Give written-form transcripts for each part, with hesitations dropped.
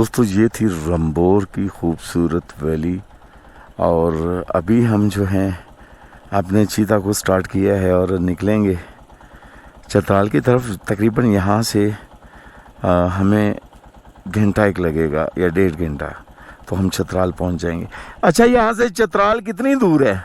दोस्तों ये थी रंबोर की खूबसूरत वैली। और अभी हम जो हैं अपने चीता को स्टार्ट किया है और निकलेंगे चतराल की तरफ। तकरीबन यहाँ से हमें घंटा एक लगेगा या 1.5 घंटा, तो हम चतराल पहुँच जाएंगे। अच्छा, यहाँ से चतराल कितनी दूर है?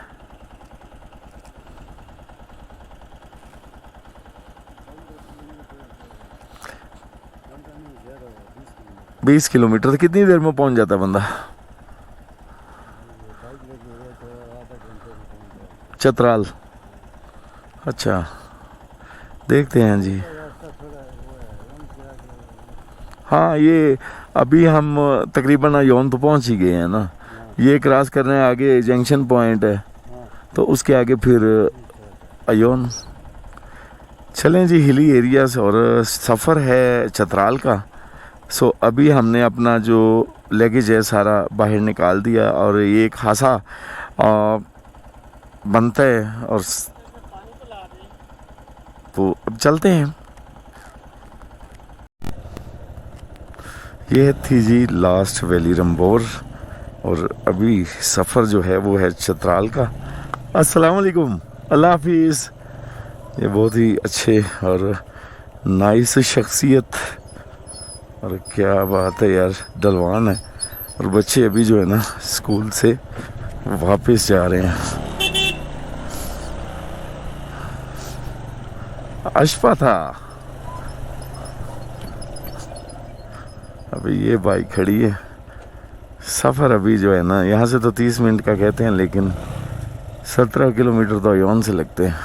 20 किलोमीटर। तो कितनी देर में पहुंच जाता है बंदा चतराल? अच्छा, देखते हैं जी। हाँ, ये अभी हम तकरीबन अयोन तो पहुंच ही गए हैं ना। ये क्रॉस करने आगे जंक्शन पॉइंट है, तो उसके आगे फिर अयोन। चलें जी, हिली एरियाज और सफ़र है चतराल का। सो अभी हमने अपना जो लगेज है सारा बाहर निकाल दिया और ये खासा बनता है। और तो अब चलते हैं। ये थी जी लास्ट वैली रंबोर, और अभी सफ़र जो है वो है चतराल का। अस्सलाम वालेकुम, अल्लाह हाफिज़। ये बहुत ही अच्छे और नाइस शख्सियत, और क्या बात है यार, डलवान है। और बच्चे अभी जो है ना स्कूल से वापस जा रहे हैं। अशफा था अभी ये बाइक खड़ी है। सफ़र अभी जो है ना यहाँ से तो 30 मिनट का कहते हैं, लेकिन 17 किलोमीटर तो अयोन से लगते हैं।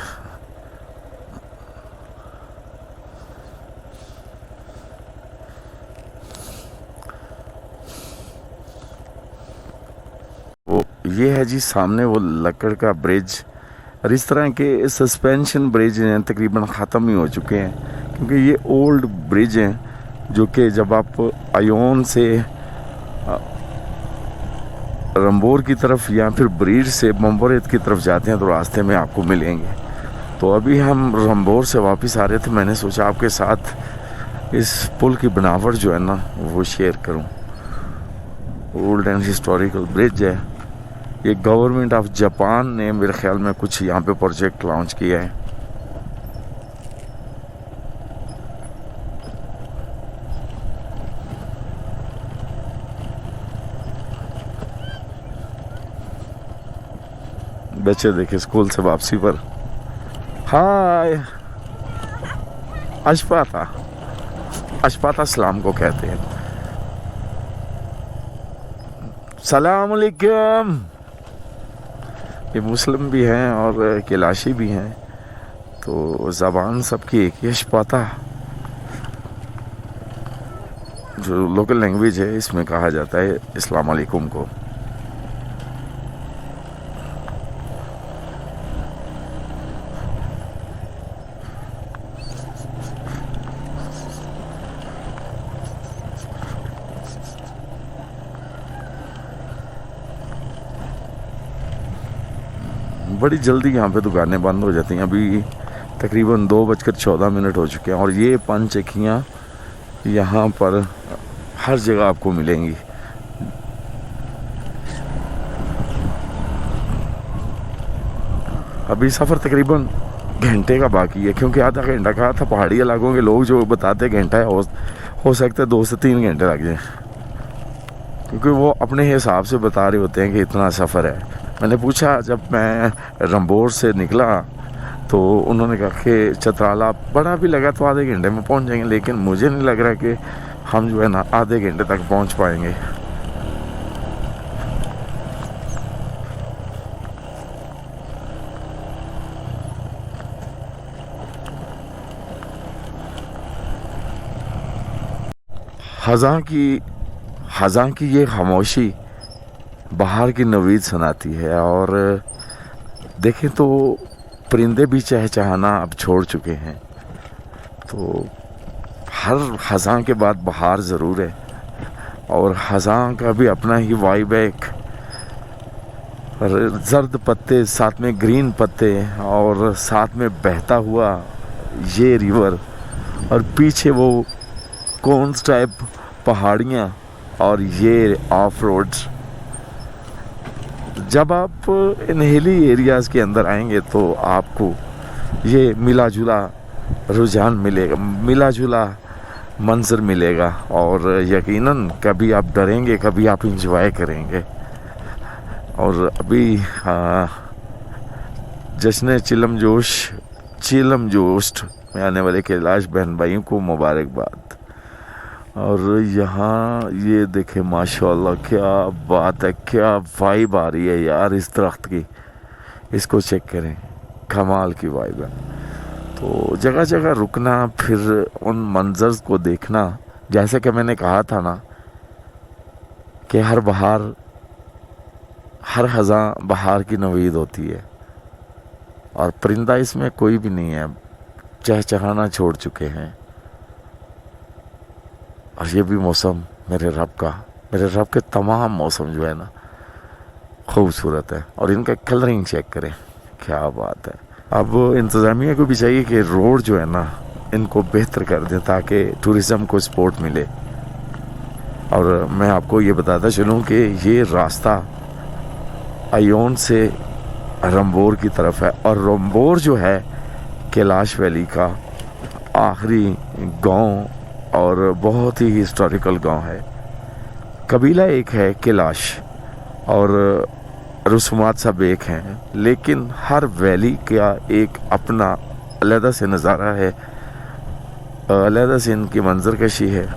ये है जी सामने वो लकड़ का ब्रिज। और इस तरह के सस्पेंशन ब्रिज हैं तकरीबन ख़त्म ही हो चुके हैं, क्योंकि ये ओल्ड ब्रिज हैं जो कि जब आप अयोन से रंबोर की तरफ या फिर ब्रीड से बम्बोरेत की तरफ जाते हैं तो रास्ते में आपको मिलेंगे। तो अभी हम रंबोर से वापस आ रहे थे, मैंने सोचा आपके साथ इस पुल की बनावट जो है ना वो शेयर करूं। ओल्ड एंड हिस्टोरिकल ब्रिज है। ये गवर्नमेंट ऑफ जापान ने मेरे ख्याल में कुछ यहाँ पे प्रोजेक्ट लॉन्च किया है। बच्चे देखे स्कूल से वापसी पर। हाय, अशफाता सलाम को कहते हैं। सलाम अलैकुम। ये मुस्लिम भी हैं और कैलाशी भी हैं, तो ज़बान सबकी एक ही अशफाता। जो लोकल लैंग्वेज है इसमें कहा जाता है अस्सलाम वालेकुम को। बड़ी जल्दी यहाँ पे दुकानें बंद हो जाती हैं। अभी तकरीबन 2:14 हो चुके हैं, और ये पंचकियाँ यहाँ पर हर जगह आपको मिलेंगी। अभी सफ़र तकरीबन घंटे का बाकी है, क्योंकि आधा घंटा कहा था। पहाड़ी इलाकों के लोग जो बताते घंटा है, हो सकता है 2 से 3 घंटे लग जाए, क्योंकि वो अपने हिसाब से बता रहे होते हैं कि इतना सफ़र है। मैंने पूछा जब मैं रंबोर से निकला तो उन्होंने कहा कि चतराला बड़ा भी लगा तो आधे घंटे में पहुंच जाएंगे, लेकिन मुझे नहीं लग रहा कि हम जो है ना आधे घंटे तक पहुंच पाएंगे। हज़ां की ये खामोशी बाहर की नवीद सुनाती है। और देखें तो परिंदे भी चहचहाना अब छोड़ चुके हैं। तो हर ख़ज़ां के बाद बहार ज़रूर है, और ख़ज़ां का भी अपना ही वाइब है। एक जर्द पत्ते, साथ में ग्रीन पत्ते, और साथ में बहता हुआ ये रिवर, और पीछे वो कोन्स टाइप पहाड़ियाँ और ये ऑफ रोड्स। जब आप इन हिली एरियाज़ के अंदर आएंगे तो आपको ये मिला जुला रुझान मिलेगा, मिला जुला मंजर मिलेगा, और यकीनन कभी आप डरेंगे, कभी आप इंजॉय करेंगे। और अभी जश्न चिलम जोश में आने वाले कैलाश बहन भाइयों को मुबारकबाद। और यहाँ ये देखे माशाल्लाह, क्या बात है, क्या वाइब आ रही है यार इस दरख्त की। इसको चेक करें, कमाल की वाइब है। तो जगह जगह रुकना, फिर उन मंजर्स को देखना, जैसे कि मैंने कहा था ना कि हर ख़ज़ां बहार की नवीद होती है, और परिंदा इसमें कोई भी नहीं है, चहचहाना छोड़ चुके हैं। और ये भी मौसम मेरे रब के तमाम मौसम जो है ना खूबसूरत है। और इनका कलरिंग चेक करें, क्या बात है। अब इंतज़ामिया को भी चाहिए कि रोड जो है ना इनको बेहतर कर दें ताकि टूरिज़म को सपोर्ट मिले। और मैं आपको ये बताता चलूँ कि ये रास्ता आयोन से रंबोर की तरफ है, और रंबोर जो है कैलाश वैली का आखिरी गांव और बहुत ही हिस्टोरिकल गांव है। कबीला एक है कैलाश, और रसूमात सब एक हैं, लेकिन हर वैली का एक अपना अलहदा से नज़ारा है, अलहदा से इनकी मंजरकशी है,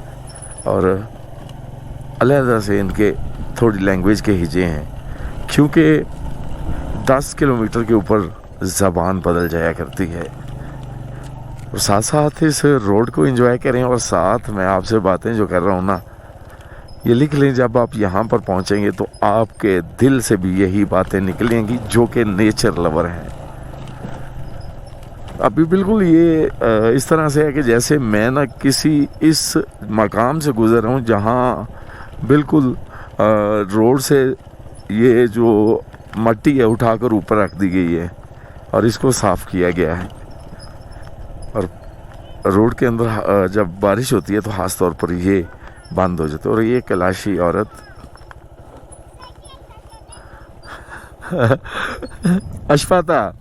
और अलहदा से इनके थोड़ी लैंग्वेज के हिजे हैं। क्योंकि 10 किलोमीटर के ऊपर ज़बान बदल जाया करती है। और साथ साथ इस रोड को एंजॉय करें, और साथ मैं आपसे बातें जो कर रहा हूँ ना, ये लिख लें, जब आप यहाँ पर पहुँचेंगे तो आपके दिल से भी यही बातें निकलेंगी जो कि नेचर लवर हैं। अभी बिल्कुल ये इस तरह से है कि जैसे मैं ना किसी इस मकाम से गुज़र रहा हूँ जहाँ बिल्कुल रोड से ये जो मट्टी है उठाकर ऊपर रख दी गई है और इसको साफ़ किया गया है। और रोड के अंदर जब बारिश होती है तो ख़ास तौर पर ये बंद हो जाते। और ये कैलाशी औरत अशफाता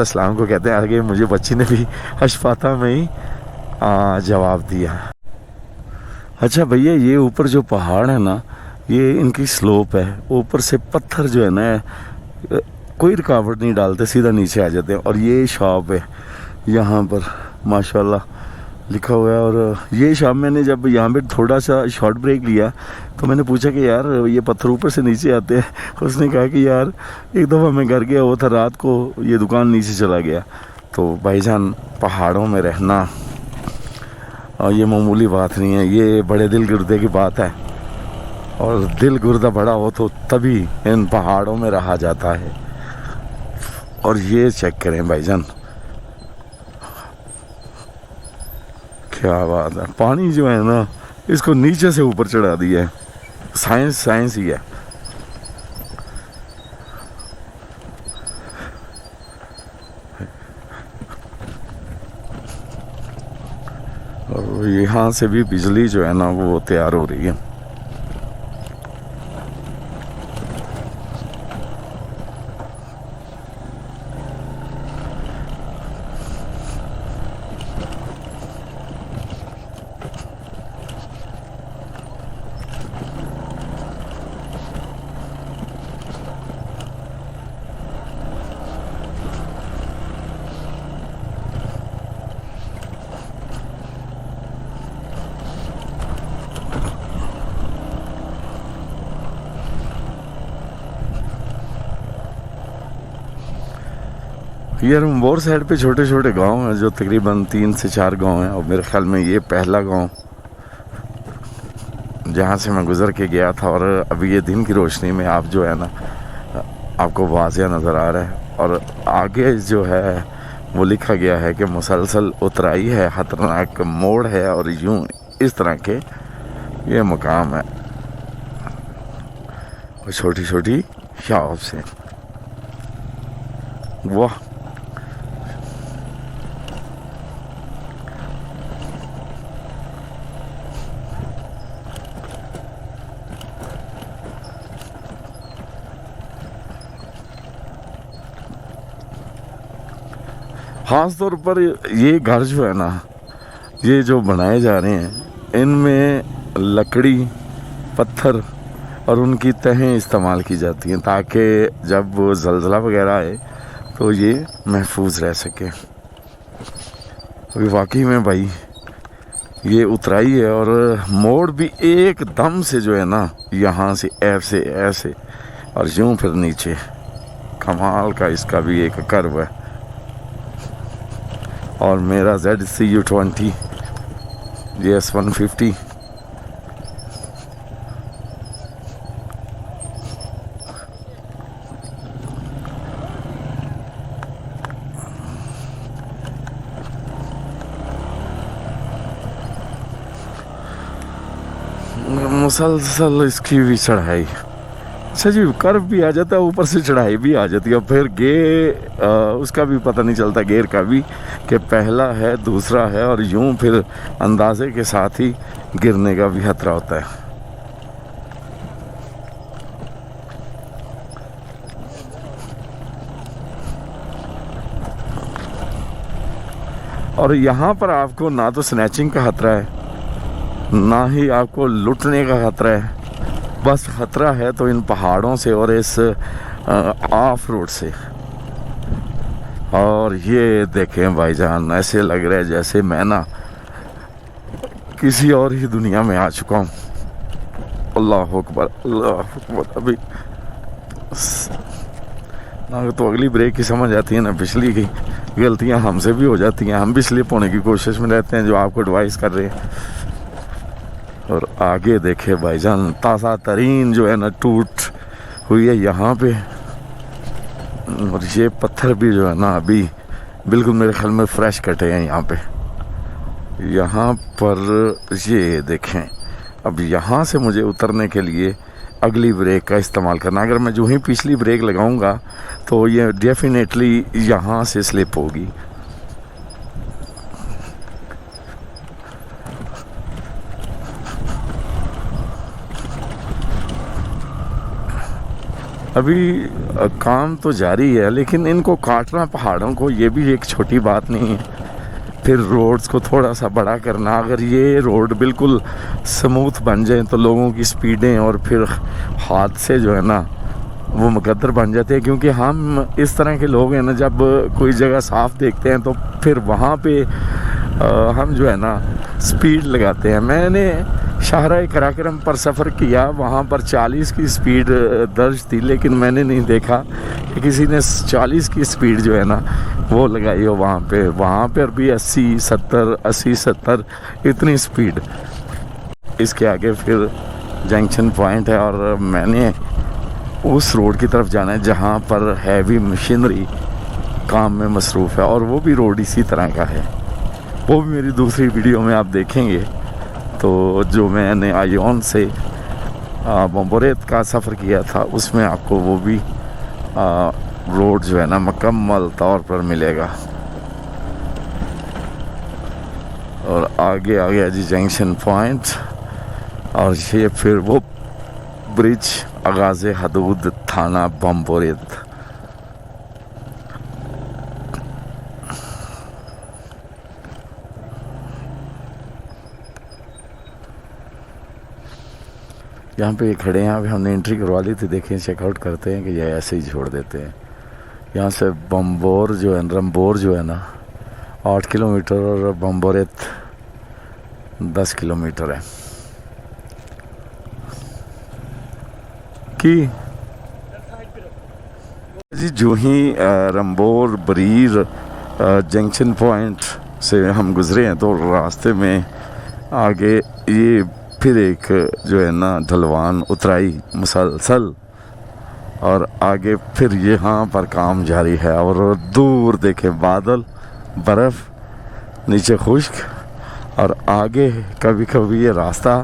इस्लाम को कहते हैं। आगे मुझे बच्ची ने भी अशफाता में ही जवाब दिया। अच्छा भैया, ये ऊपर जो पहाड़ है ना, ये इनकी स्लोप है, ऊपर से पत्थर जो है ना कोई रुकावट नहीं डालते, सीधा नीचे आ जाते हैं। और ये शॉप है यहाँ पर माशाल्लाह लिखा हुआ है। और ये शॉप मैंने जब यहाँ पे थोड़ा सा शॉर्ट ब्रेक लिया तो मैंने पूछा कि यार ये पत्थर ऊपर से नीचे आते हैं। उसने कहा कि यार एक दफ़ा मैं घर गया हुआ था, रात को ये दुकान नीचे चला गया। तो भाईजान, पहाड़ों में रहना और ये मामूली बात नहीं है, ये बड़े दिल गुर्दे की बात है। और दिल गुर्दा बड़ा हो तो तभी इन पहाड़ों में रहा जाता है। और ये चेक करें भाईजान, क्या बात है। पानी जो है ना इसको नीचे से ऊपर चढ़ा दिया है। साइंस ही है। और यहाँ से भी बिजली जो है ना वो तैयार हो रही है। ये रंबोर साइड पे छोटे छोटे गांव हैं जो तकरीबन 3 से 4 गांव हैं। और मेरे ख्याल में ये पहला गांव जहाँ से मैं गुज़र के गया था। और अभी ये दिन की रोशनी में आप जो है ना आपको वाज़िया नज़र आ रहा है। और आगे जो है वो लिखा गया है कि मुसलसल उतराई है, खतरनाक मोड़ है, और यूं इस तरह के ये मकाम है। और छोटी छोटी शॉप से वाह। ख़ास तौर पर ये घर जो है ना, ये जो बनाए जा रहे हैं, इनमें लकड़ी, पत्थर और उनकी तहें इस्तेमाल की जाती हैं ताकि जब ज़लज़ला वगैरह आए तो ये महफूज रह सके। अभी वाकई में भाई ये उतराई है और मोड़ भी एकदम से जो है ना, यहाँ से ऐसे ऐसे और यूं फिर नीचे। कमाल का इसका भी एक कर्व है। और मेरा ZCU20 GS150 मुसलसल इसकी भी चढ़ाई। अच्छा जी, कर्व भी आ जाता है, ऊपर से चढ़ाई भी आ जाती है। फिर उसका भी पता नहीं चलता, गेयर का भी, कि पहला है दूसरा है, और यूं फिर अंदाजे के साथ ही गिरने का भी खतरा होता है। और यहाँ पर आपको ना तो स्नैचिंग का खतरा है, ना ही आपको लुटने का खतरा है। बस खतरा है तो इन पहाड़ों से और इस ऑफ रोड से। और ये देखें भाईजान, ऐसे लग रहा है जैसे मैं ना किसी और ही दुनिया में आ चुका हूँ। अल्लाह अकबर, अल्लाह अकबर। अभी ना तो अगली ब्रेक की समझ आती है ना पिछली की। गलतियाँ हमसे भी हो जाती हैं, हम भी स्लिप होने की कोशिश में रहते हैं, जो आपको एडवाइस कर रहे हैं। और आगे देखे भाईजान, ताज़ा तरीन जो है ना टूट हुई है यहाँ पे। और ये पत्थर भी जो है ना अभी बिल्कुल मेरे ख्याल में फ्रेश कटे हैं यहाँ पे। यहाँ पर ये देखें, अब यहाँ से मुझे उतरने के लिए अगली ब्रेक का इस्तेमाल करना। अगर मैं जो ही पिछली ब्रेक लगाऊंगा तो ये डेफिनेटली यहाँ से स्लिप होगी। अभी काम तो जारी है, लेकिन इनको काटना पहाड़ों को, ये भी एक छोटी बात नहीं है। फिर रोड्स को थोड़ा सा बड़ा करना, अगर ये रोड बिल्कुल स्मूथ बन जाए तो लोगों की स्पीडें और फिर हादसे जो है ना वो मुकद्दर बन जाते हैं। क्योंकि हम इस तरह के लोग हैं ना, जब कोई जगह साफ देखते हैं तो फिर वहाँ पे हम जो है ना स्पीड लगाते हैं। मैंने शाहराह कराकरम पर सफ़र किया, वहाँ पर 40 की स्पीड दर्ज थी, लेकिन मैंने नहीं देखा कि किसी ने 40 की स्पीड जो है ना वो लगाई हो वहाँ पर भी 80 70 इतनी स्पीड। इसके आगे फिर जंक्शन पॉइंट है और मैंने उस रोड की तरफ जाना है जहाँ पर हैवी मशीनरी काम में मसरूफ़ है, और वो भी रोड इसी तरह का है। वो भी मेरी दूसरी वीडियो में आप देखेंगे। तो जो मैंने आयोन से बम्बोरेत का सफ़र किया था उसमें आपको वो भी रोड जो है ना मुकम्मल तौर पर मिलेगा। और आगे आ गया जी जंक्शन पॉइंट, और ये फिर वो ब्रिज आगाज़ हदूद थाना बम्बोरेत। यहाँ पे खड़े हैं, अभी हमने एंट्री करवा ली थी। देखें, चेकआउट करते हैं कि ये ऐसे ही छोड़ देते हैं। यहाँ से रंबोर जो है ना 8 किलोमीटर और बम्बोरेत 10 किलोमीटर है। कि जी जो ही रंबोर बरीर जंक्शन पॉइंट से हम गुज़रे हैं तो रास्ते में आगे ये फिर एक जो है ना ढलवान उतराई मुसलसल, और आगे फिर यहाँ पर काम जारी है। और दूर देखे बादल, बर्फ़, नीचे खुश्क, और आगे कभी कभी ये रास्ता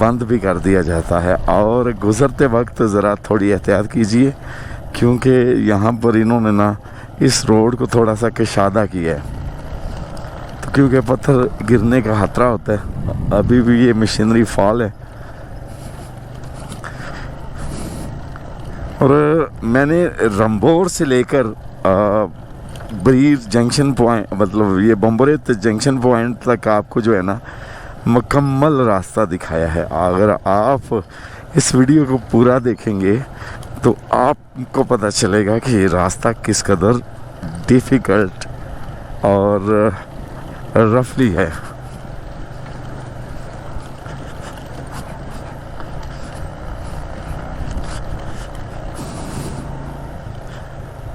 बंद भी कर दिया जाता है। और गुज़रते वक्त ज़रा थोड़ी एहतियात कीजिए, क्योंकि यहाँ पर इन्होंने ना इस रोड को थोड़ा सा कशादा किया है, तो क्योंकि पत्थर गिरने का खतरा होता है। अभी भी ये मशीनरी फॉल है। और मैंने रंबोर से लेकर बरीर जंक्शन पॉइंट, मतलब ये बम्बोरेत जंक्शन पॉइंट तक आपको जो है ना मुकम्मल रास्ता दिखाया है। अगर आप इस वीडियो को पूरा देखेंगे तो आपको पता चलेगा कि ये रास्ता किस कदर डिफ़िकल्ट और रफली है।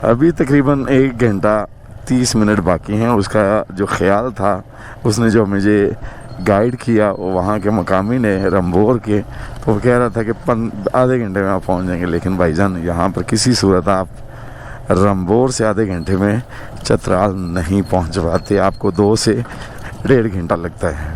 अभी तकरीबन 1 घंटा 30 मिनट बाकी हैं। उसका जो ख्याल था, उसने जो मुझे गाइड किया वहाँ के मकामी ने रंभोर के, तो वो कह रहा था कि आधे घंटे में आप पहुँच जाएंगे। लेकिन भाईजान यहाँ पर किसी सूरत आप रंभोर से आधे घंटे में चतराल नहीं पहुँच पाते, आपको 2 से 1.5 घंटा लगता है।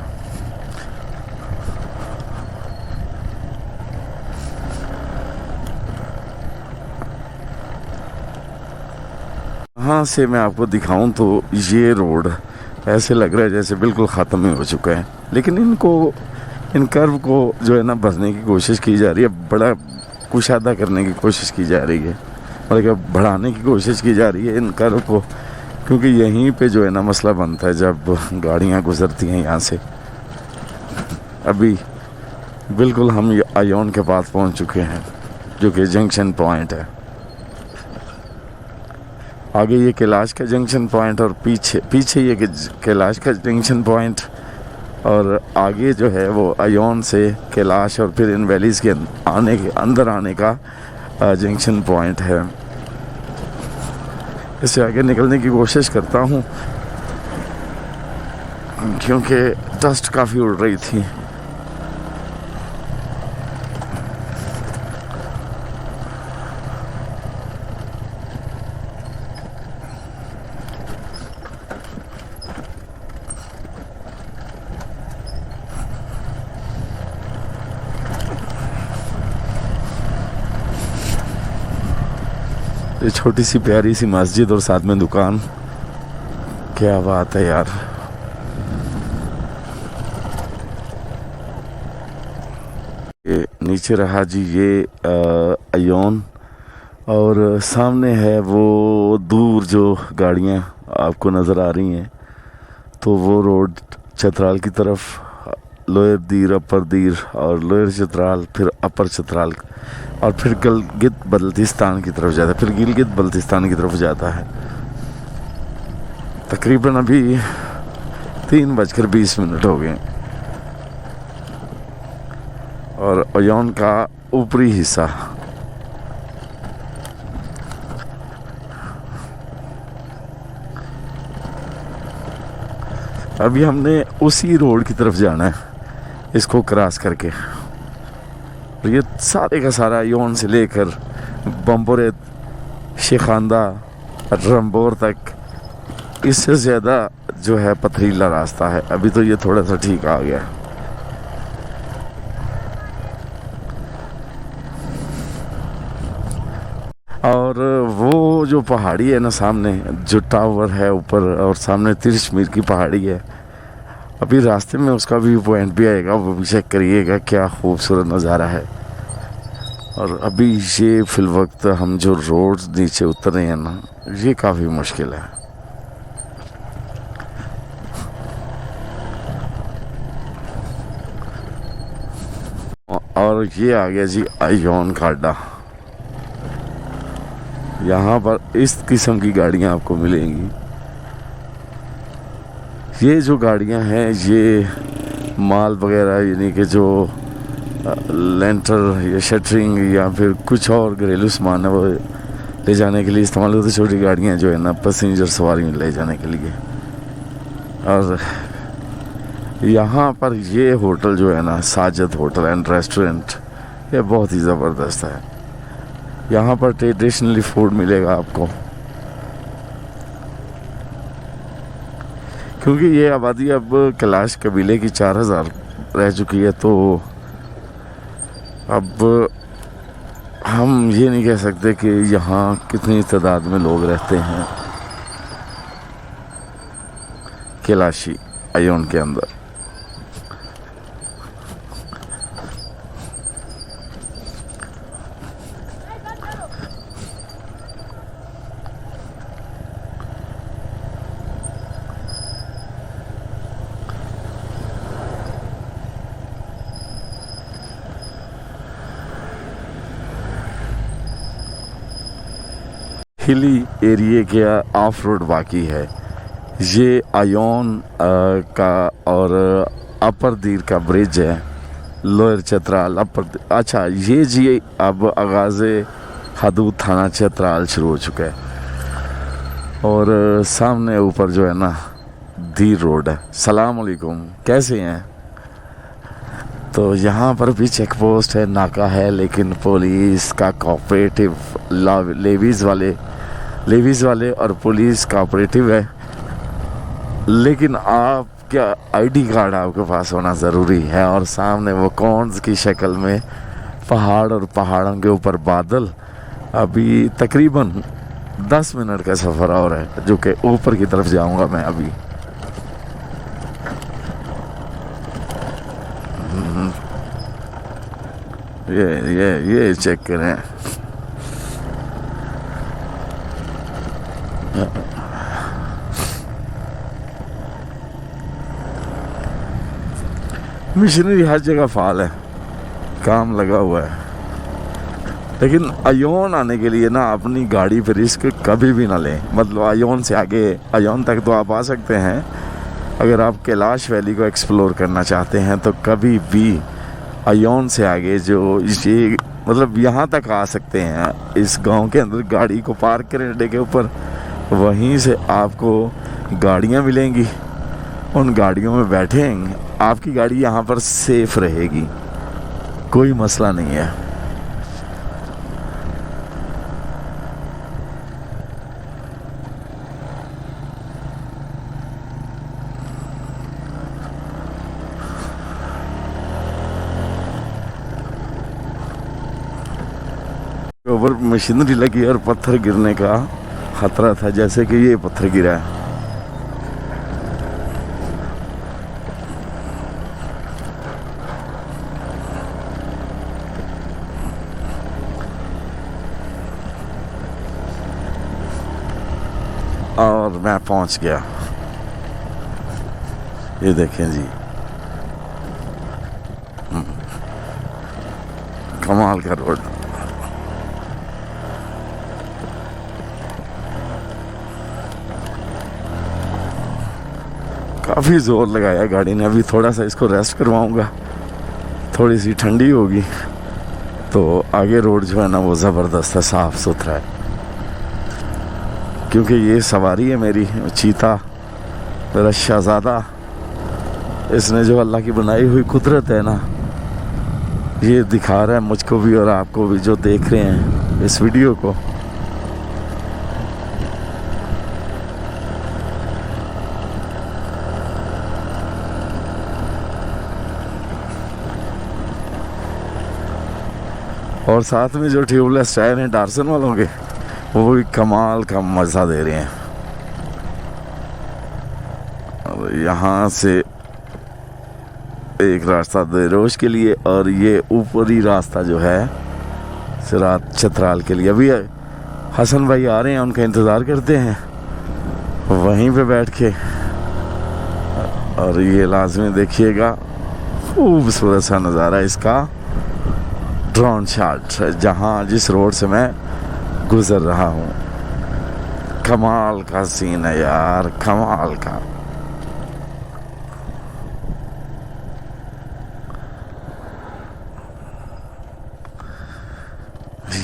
यहाँ से मैं आपको दिखाऊं तो ये रोड ऐसे लग रहा है जैसे बिल्कुल ख़त्म ही हो चुका है। लेकिन इन कर्व को जो है ना भरने की कोशिश की जा रही है, बड़ा कुशादा करने की कोशिश की जा रही है, मतलब बढ़ाने की कोशिश की जा रही है इन कर्व को, क्योंकि यहीं पे जो है ना मसला बनता है जब गाड़ियाँ गुजरती हैं यहाँ से। अभी बिल्कुल हम आयोन के पास पहुँच चुके हैं, जो कि जंक्शन पॉइंट है। आगे ये कैलाश का जंक्शन पॉइंट और पीछे ये कैलाश का जंक्शन पॉइंट, और आगे जो है वो आयोन से कैलाश और फिर इन वैलीज़ के अंदर आने का जंक्शन पॉइंट है। इससे आगे निकलने की कोशिश करता हूँ क्योंकि डस्ट काफ़ी उड़ रही थी। ये छोटी सी प्यारी सी मस्जिद और साथ में दुकान, क्या बात है यार। ये नीचे रहा जी ये आयोन, और सामने है वो दूर जो गाड़ियाँ आपको नज़र आ रही हैं, तो वो रोड चतराल की तरफ, लोअर दीर, अपर दीर और लोअर चतराल, फिर अपर चतराल, और फिर गिलगित बल्तिस्तान की तरफ जाता है, फिर गिलगित बल्तिस्तान की तरफ जाता है। तकरीबन अभी 3:20 हो गए, और आयोन का ऊपरी हिस्सा अभी हमने उसी रोड की तरफ जाना है, इसको क्रॉस करके। और ये सारे का सारा आयोन से लेकर बम्बोरेत, शेखांदा, रंभोर तक इससे ज़्यादा जो है पथरीला रास्ता है। अभी तो ये थोड़ा सा ठीक आ गया। और वो जो पहाड़ी है ना सामने, जो टावर है ऊपर, और सामने तिरछमीर की पहाड़ी है, अभी रास्ते में उसका व्यू पॉइंट भी आएगा, वो भी चेक करिएगा, क्या खूबसूरत नज़ारा है। और अभी ये फिल वक्त हम जो रोड नीचे उतर रहे हैं ना, ये काफ़ी मुश्किल है। और ये आ गया जी आयोन का अड्डा। यहाँ पर इस किस्म की गाड़ियाँ आपको मिलेंगी। ये जो गाड़ियाँ हैं ये माल वगैरह, यानी कि जो लेंटर या शटरिंग या फिर कुछ और घरेलू सामान है वो ले जाने के लिए इस्तेमाल होती है। छोटी गाड़ियाँ जो है ना पैसेंजर सवारी में ले जाने के लिए। और यहाँ पर ये होटल जो है ना, साजद होटल एंड रेस्टोरेंट, ये बहुत ही ज़बरदस्त है। यहाँ पर ट्रेडिशनली फूड मिलेगा आपको, क्योंकि ये आबादी अब कैलाश कबीले की 4000 रह चुकी है, तो अब हम ये नहीं कह सकते कि यहाँ कितनी तादाद में लोग रहते हैं कैलाशी आयोन के अंदर। हिली एरिया का ऑफ रोड बाकी है। ये आयोन का और अपर दीर का ब्रिज है, लोअर चतराल अपर। अच्छा ये जी अब आगाज़ हदूद थाना चतराल शुरू हो चुका है और सामने ऊपर जो है ना दीर रोड है। सलाम अलैकुम, कैसे हैं? तो यहाँ पर भी चेक पोस्ट है, नाका है, लेकिन पुलिस का कोऑपरेटिव लेवीज़ वाले और पुलिस कोऑपरेटिव है। लेकिन आप क्या आईडी कार्ड आपके पास होना ज़रूरी है। और सामने वो कौन्स की शक्ल में पहाड़ और पहाड़ों के ऊपर बादल। अभी तकरीबन 10 मिनट का सफ़र और है, जो कि ऊपर की तरफ जाऊंगा मैं अभी। ये चेक करें, मिशनरी हर जगह फाल है, काम लगा हुआ है। लेकिन आयोन आने के लिए ना अपनी गाड़ी पर रिस्क कभी भी ना लें। मतलब आयोन से आगे, आयोन तक तो आप आ सकते हैं, अगर आप कैलाश वैली को एक्सप्लोर करना चाहते हैं तो कभी भी आयोन से आगे जो ये मतलब यहाँ तक आ सकते हैं। इस गांव के अंदर गाड़ी को पार्क करें अड्डे के ऊपर, वहीं से आपको गाड़ियाँ मिलेंगी, उन गाड़ियों में बैठेंगे, आपकी गाड़ी यहाँ पर सेफ रहेगी, कोई मसला नहीं है। ऊपर मशीनरी लगी और पत्थर गिरने का खतरा था, जैसे कि ये पत्थर गिरा है। और मैं पहुंच गया, ये देखें जी, कमाल का रोड। काफ़ी ज़ोर लगाया गाड़ी ने। अभी थोड़ा सा इसको रेस्ट करवाऊंगा, थोड़ी सी ठंडी होगी तो आगे रोड जो है ना वो ज़बरदस्त है, साफ़ सुथरा है। क्योंकि ये सवारी है मेरी, चीता मेरा शहज़ादा, इसने जो अल्लाह की बनाई हुई कुदरत है ना, ये दिखा रहा है मुझको भी और आपको भी जो देख रहे हैं इस वीडियो को। और साथ में जो ट्यूबलेस टायर हैं डार्सन वालों के, वो भी कमाल का मज़ा दे रहे हैं। और यहाँ से एक रास्ता देरोश के लिए और ये ऊपरी रास्ता जो है सिरात चतराल के लिए। अभी हसन भाई आ रहे हैं, उनका इंतज़ार करते हैं वहीं पे बैठ के। और ये लाजमी देखिएगा, खूबसूरत सा नज़ारा इसका, ड्रोन शॉट, जहाँ जिस रोड से मैं गुज़र रहा हूँ। कमाल का सीन है यार, कमाल का।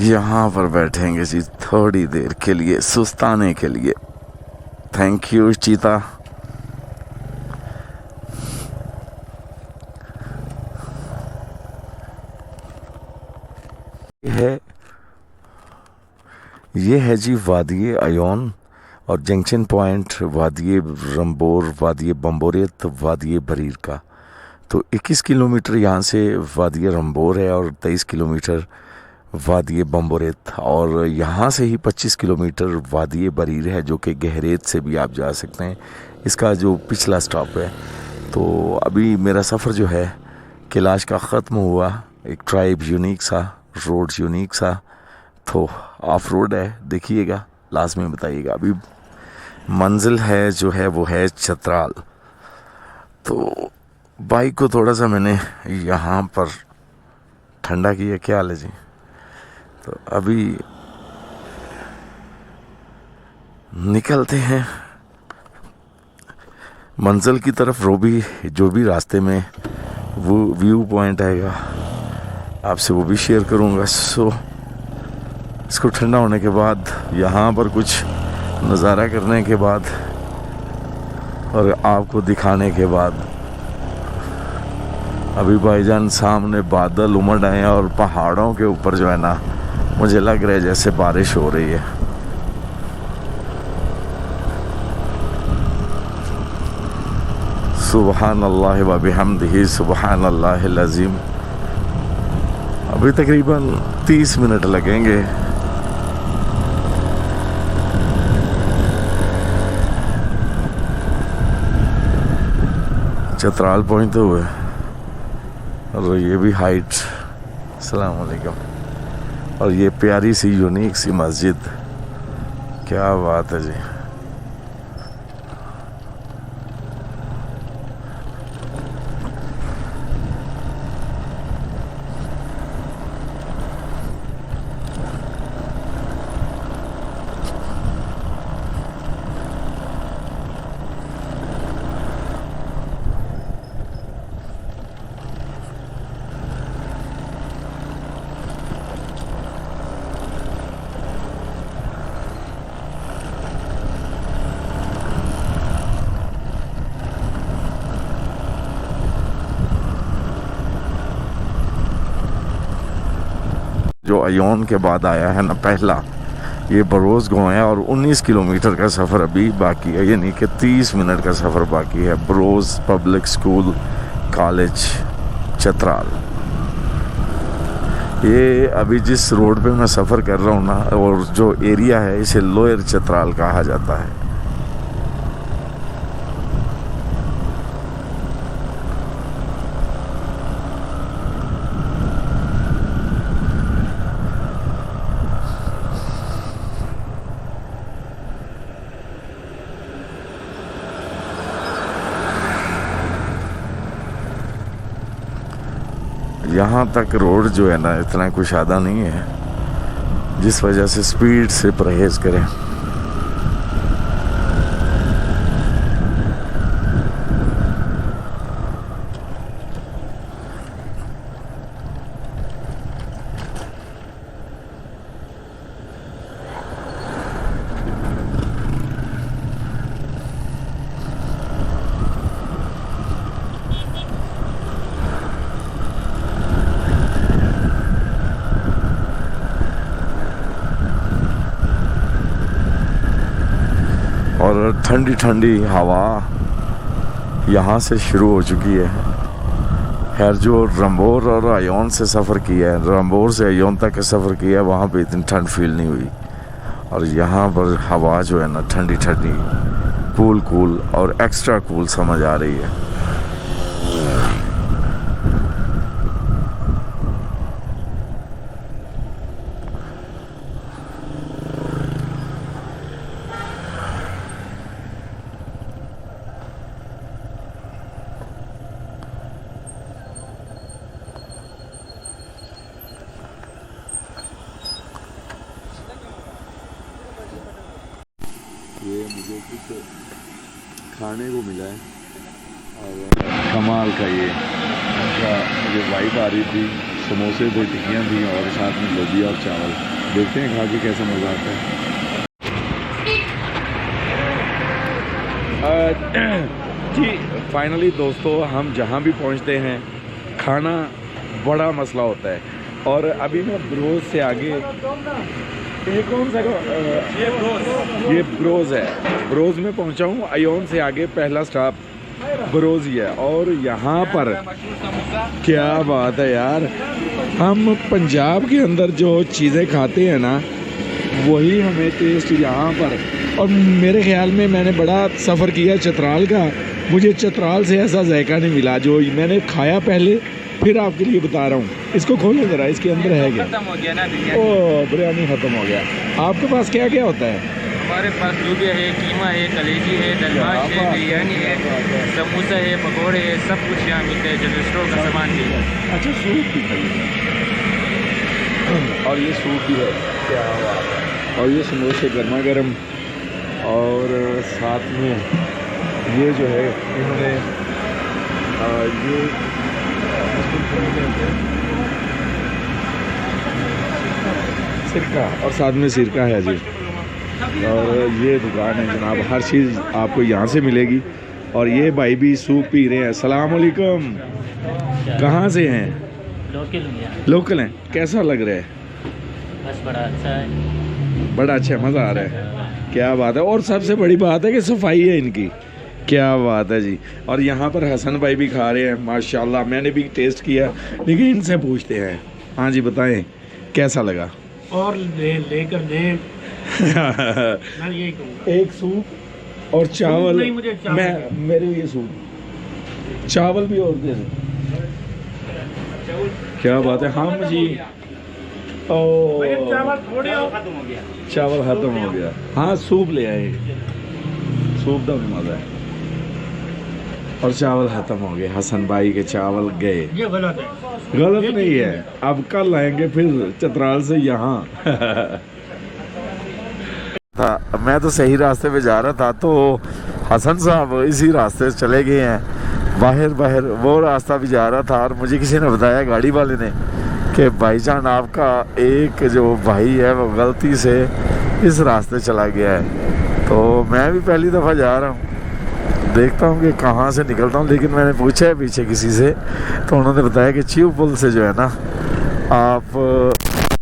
यहाँ पर बैठेंगे जी थोड़ी देर के लिए, सुस्ताने के लिए। थैंक यू चीता। ये है जी वादिये आयोन और जंक्शन पॉइंट वादिये रंबोर, वादिये बम्बोरेत, वादिये बरीर का। तो 21 किलोमीटर यहाँ से वादिये रंबोर है और 23 किलोमीटर वादिये बम्बोरेत, और यहाँ से ही 25 किलोमीटर वादिये बरीर है, जो कि गहरेत से भी आप जा सकते हैं। इसका जो पिछला स्टॉप है। तो अभी मेरा सफ़र जो है कैलाश का ख़त्म हुआ। एक ट्राइब यूनिक सा, रोड्स यूनिक सा, तो ऑफ रोड है, देखिएगा, लास्ट में बताइएगा। अभी मंजिल है जो है वो है चतराल। तो बाइक को थोड़ा सा मैंने यहाँ पर ठंडा किया। क्या हाल है जी? तो अभी निकलते हैं मंजिल की तरफ। जो भी रास्ते में वो व्यू पॉइंट आएगा आपसे वो भी शेयर करूँगा। सो इसको ठंडा होने के बाद यहाँ पर कुछ नज़ारा करने के बाद और आपको दिखाने के बाद अभी भाईजान सामने बादल उमड़ आए हैं और पहाड़ों के ऊपर जो है ना मुझे लग रहा है जैसे बारिश हो रही है। सुबहान अल्लाह व बिहम्दिही सुबहान अल्लाहिल अज़ीम। अभी तकरीबन 30 मिनट लगेंगे। चतराल पहुँचते हुए और ये भी हाइट। अस्सलाम वालेकुम। और ये प्यारी सी यूनिक सी मस्जिद, क्या बात है जी। जो अयोन के बाद आया है ना पहला, ये बरोज़ गाँव है और 19 किलोमीटर का सफ़र अभी बाकी है, यानी कि 30 मिनट का सफ़र बाकी है। बरोज़ पब्लिक स्कूल कॉलेज चतराल। ये अभी जिस रोड पे मैं सफ़र कर रहा हूँ ना, और जो एरिया है इसे लोअर चतराल कहा जाता है। यहाँ तक रोड जो है ना इतना कुशादा नहीं है, जिस वजह से स्पीड से परहेज़ करें। और ठंडी ठंडी हवा यहाँ से शुरू हो चुकी है। खैर जो रंबोर और अयोन से सफ़र किया है, रंबोर से अयोन तक का सफ़र किया है, वहाँ पे इतनी ठंड फील नहीं हुई। और यहाँ पर हवा जो है ना ठंडी ठंडी कूल और एक्स्ट्रा कूल समझ आ रही है। ये मुझे कुछ खाने को मिला है और कमाल का ये उनका मुझे वाइब आ रही थी। समोसे थे, टिक्कियाँ थी और साथ में लोबिया और चावल। देखते हैं खा के कैसा मज़ा आता है। जी फाइनली दोस्तों, हम जहाँ भी पहुँचते हैं खाना बड़ा मसला होता है। और अभी मैं ब्रोज से आगे, ये कौन सा ये ब्रोज है, ब्रोज में पहुंचा हूँ। अयोन से आगे पहला स्टॉप ब्रोज ही है। और यहाँ पर क्या बात है यार, हम पंजाब के अंदर जो चीज़ें खाते हैं ना वही हमें टेस्ट यहाँ पर। और मेरे ख्याल में मैंने बड़ा सफ़र किया चतराल का, मुझे चतराल से ऐसा जायका नहीं मिला जो मैंने खाया पहले। फिर आपके लिए बता रहा हूँ, इसको खोलो ज़रा, इसके अंदर है क्या? खत्म हो गया ना बिरयानी। ओह बिरयानी ख़त्म हो गया। आपके पास क्या क्या होता है? हमारे पास लूबिया है, कीमा है, कलेजी है, दलमाश है, बिरयानी है, समोसा है, पकौड़े है, सब कुछ यहाँ मिलता है। जनरल स्टोर का सामान भी है। अच्छा सूप भी खाइए, और ये सूप भी है, क्या बात है। और ये समोसे गर्मा गर्म और साथ में ये जो है इन्होंने ये सिरका, और साथ में सिरका है जी। और ये दुकान है जनाब, हर चीज़ आपको यहाँ से मिलेगी। और ये भाई भी सूप पी रहे हैं। अस्सलाम वालेकुम, कहाँ से हैं? लोकल हैं। कैसा लग रहा है? बस बड़ा अच्छा है, बड़ा अच्छा, मज़ा आ रहा है। क्या बात है। और सबसे बड़ी बात है कि सफाई है इनकी। क्या बात है जी। और यहाँ पर हसन भाई भी खा रहे हैं माशाल्लाह। मैंने भी टेस्ट किया, लेकिन इनसे पूछते हैं। हाँ जी, बताएं कैसा लगा? और लेकर दे मैं यही कहूँगा, एक सूप और चावल। नहीं, मुझे चावल मैं मेरे लिए सूप, चावल भी और दे दें। क्या बात है। हाँ जी। ओ चावल थोड़े चावल खत्म हो गया। हाँ, सूप ले आए, सूप का भी मजा है। और चावल खत्म हो गए। हसन भाई के चावल गए। ये गलत है, गलत नहीं है। अब कल आएंगे फिर चतराल से यहाँ। था मैं तो सही रास्ते पे जा रहा था, तो हसन साहब इसी रास्ते से चले गए हैं। बाहर वो रास्ता भी जा रहा था, और मुझे किसी ने बताया, गाड़ी वाले ने, कि भाईजान आपका एक जो भाई है वो गलती से इस रास्ते चला गया है। तो मैं भी पहली दफ़ा जा रहा हूँ, देखता हूँ कि कहाँ से निकलता हूँ। लेकिन मैंने पूछा है पीछे किसी से, तो उन्होंने बताया कि च्यू पुल से जो है ना, आप